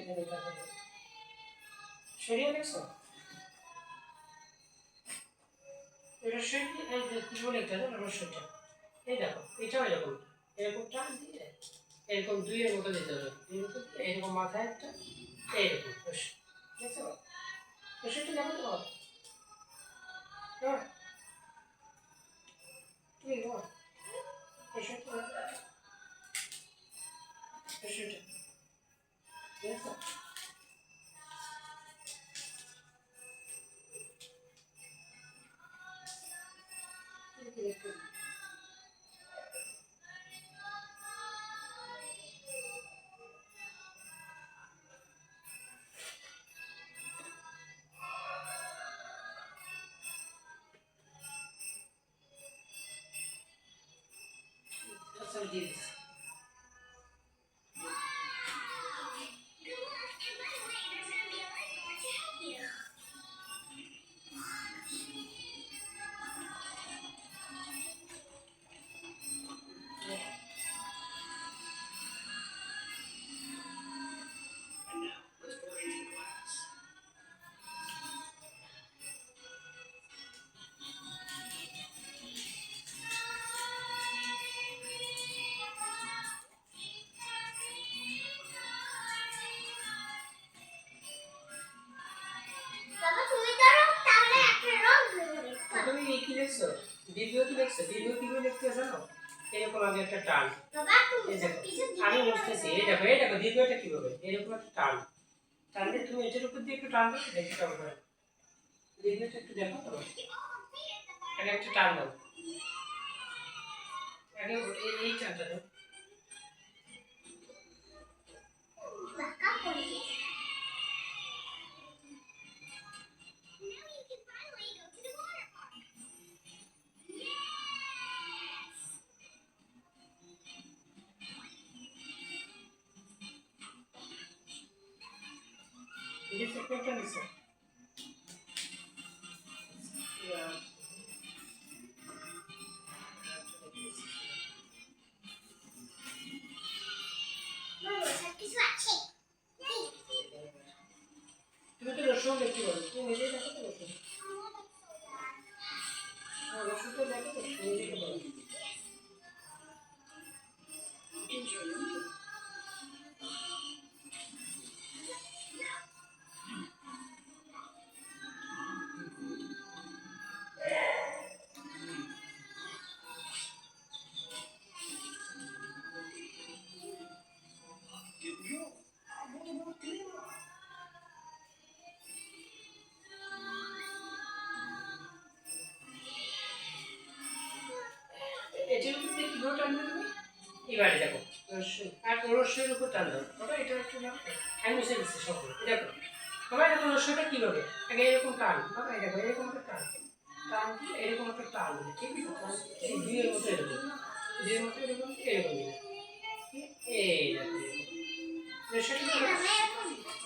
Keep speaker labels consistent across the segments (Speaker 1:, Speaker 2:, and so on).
Speaker 1: এখানে দেখা যায় সরিয়ে দেখছো রসই এই যে কি বলে এটা না রসইটা এই দেখো এটাও এরকম এরকম টান দিয়ে এরকম দুইয়ের মতো দিতে হবে এরকম মাথায় একটা এইরকম রসই দেখছো রসইটা দেখো তো হ্যাঁ তুমি বল রসইটা রসইটা দেখছো আচ্ছা দিয়ে দিচ্ছি তুমি কি লিখছো দ্বিতীয় কি লিখছো দ্বিতীয় কিভাবে লিখতে জানো এরকম আগে একটা টান এই দেখো আমি বুঝতেছি এই দেখো দ্বিতীয়টা কিভাবে এরকম একটা টান টান দিয়ে তুমি এটার উপর দিয়ে একটু টান দাও দেখি কেমন হয় দ্বিতীয়টা একটু দেখো তো আগে একটা টান দাও আগে এই টানটা দাও ये सेकंड का निशा তুমি তো রসুন দেখতে পারো তুমি নিজেই দেখো তো রসুন হ্যাঁ রসুন তো দেখো তো নিজেই দেখতে পারো এটার উপর দিয়ে কিভাবে টানবে তুমি এবারে দেখো রসুন আর রসুনের উপর টান দাও বাবা এটা একটু নাও আমি মুছে দিচ্ছি সব দেখো বাবা দেখো রসুনটা কিভাবে আগে এরকম টান বাবা এই দেখো এরকম একটা টান টান দিয়ে এরকম একটা টান দিলে ঠিক আছে এই দুইয়ের মতো এরকম দুইয়ের মতো এরকম এরকম দিলে এই দেখো রসুনটা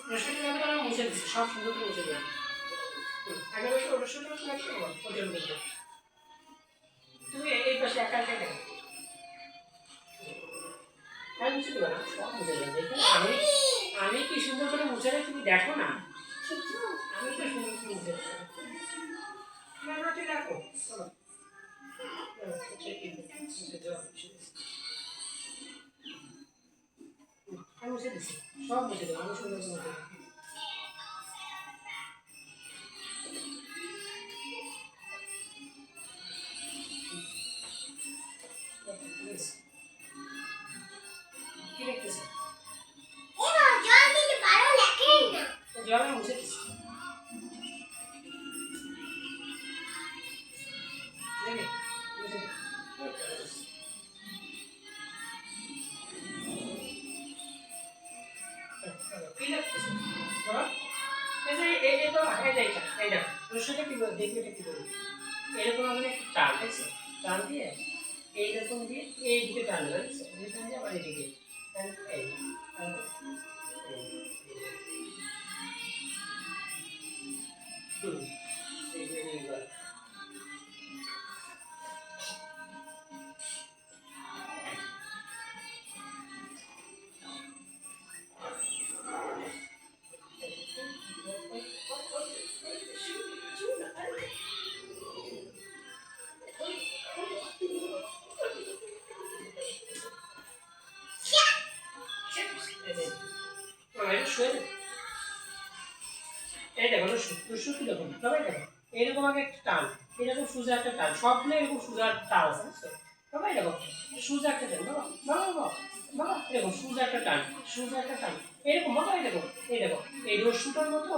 Speaker 1: রসুনটা আমি মুছে দিচ্ছি সব সুন্দর করে মুছে দিলাম আগে ওই রসুনটা লাগবে ওদের মধ্যে তুমি এই পাশে একা একা দেখো আমি মুছে দেবো না সব মুছে দেবো আমি আমি কি সুন্দর করে মুছে দেয় তুমি দেখো না আমি তো সুন্দর করে মুছে দেবো ক্যামেরাটি রাখো চলো আমি মুছে দিচ্ছি সব মুছে দেবো আমি সুন্দর করে মুছে দেবো কি দেখতেছে জল আমি মুছে দিচ্ছি দেখে মুছে দিচ্ছি কি লাগতেছে বল এই যে তো এই দেখো রসুনটা কি বলে দেখবে এটা কি বলে এরকম আমাদের একটা টান দেখছো টান দিয়ে এইরকম দিয়ে এই দিকে টানবে দেখছো এই টান দিয়ে আবার এইদিকে এই এই দেখো রস্য কিরকম তবে দেখো এরকম আগে একটা টান, এরকম সোজা একটা টান, সবগুলো এরকম সোজা টান আছে বুঝছো? তবে দেখো সোজা একটা টান বাবা বাবা বাবা বাবা, দেখো সোজা একটা টান, সোজা একটা টান, এরকম বাবা। এই দেখো এই রস্যটার মতো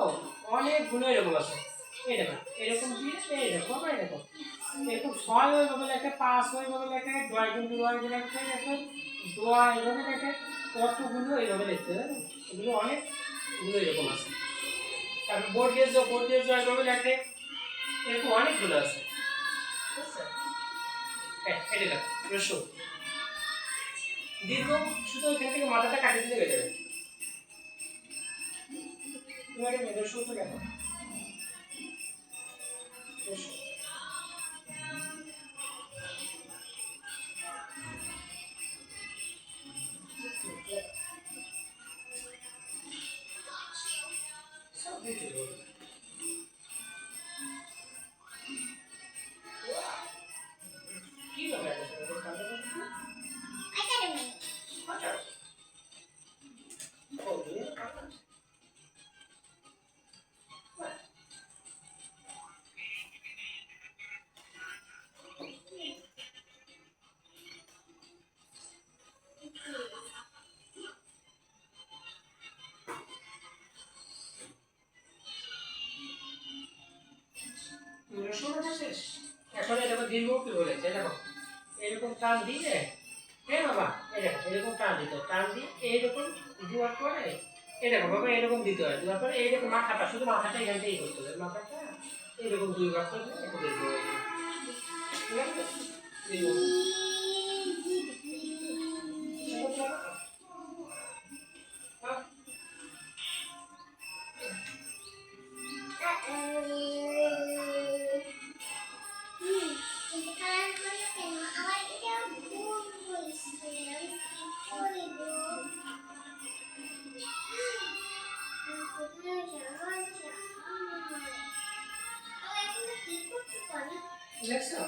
Speaker 1: অনেকগুলো এরকম আছে। এই দেখো এরকম দিয়ে এই দেখো বাবা, এই দেখো এরকম ছয় ওইভাবে লেখে, পাঁচ ওইভাবে লেখে, দয় কিন্তু দয় লেখে, এখন দোয়া এইভাবে লেখে, কতগুলো এইভাবে লিখতে হবে, এগুলো অনেকগুলো এরকম আছে। তারপর বোর্ড দিয়ে এইভাবে লেখে, এরকম অনেকগুলো আছে বুঝছো? হ্যাঁ এটা দেখো রস্য দীর্ঘ, শুধু এখান থেকে মাথাটা কাটিয়ে দিলে হয়ে যাবে। তুমি আগে রস্যটা দেখো রস্য। সব কিছু বলবো। কি হবে এটা? আচ্ছা ও দিয়ে রস্যটা শেষ। এখন এটা দীর্ঘ কি বলেছে দেখো, এরকম টান দিয়ে, হ্যাঁ বাবা এই দেখো এরকম টান দিতে হয়, টান দিয়ে এইরকম দেওয়ার পরে এই দেখো বাবা এরকম দিতে হয়, দেওয়ার পরে এইরকম মাথাটা, শুধু মাথাটা এখান থেকেই করতে হবে, মাথাটা এইরকম দুইবার করলে এটা দীর্ঘ হয়ে যাবে। ঠিক আছে দীর্ঘ হ্যাঁ, দেখছো?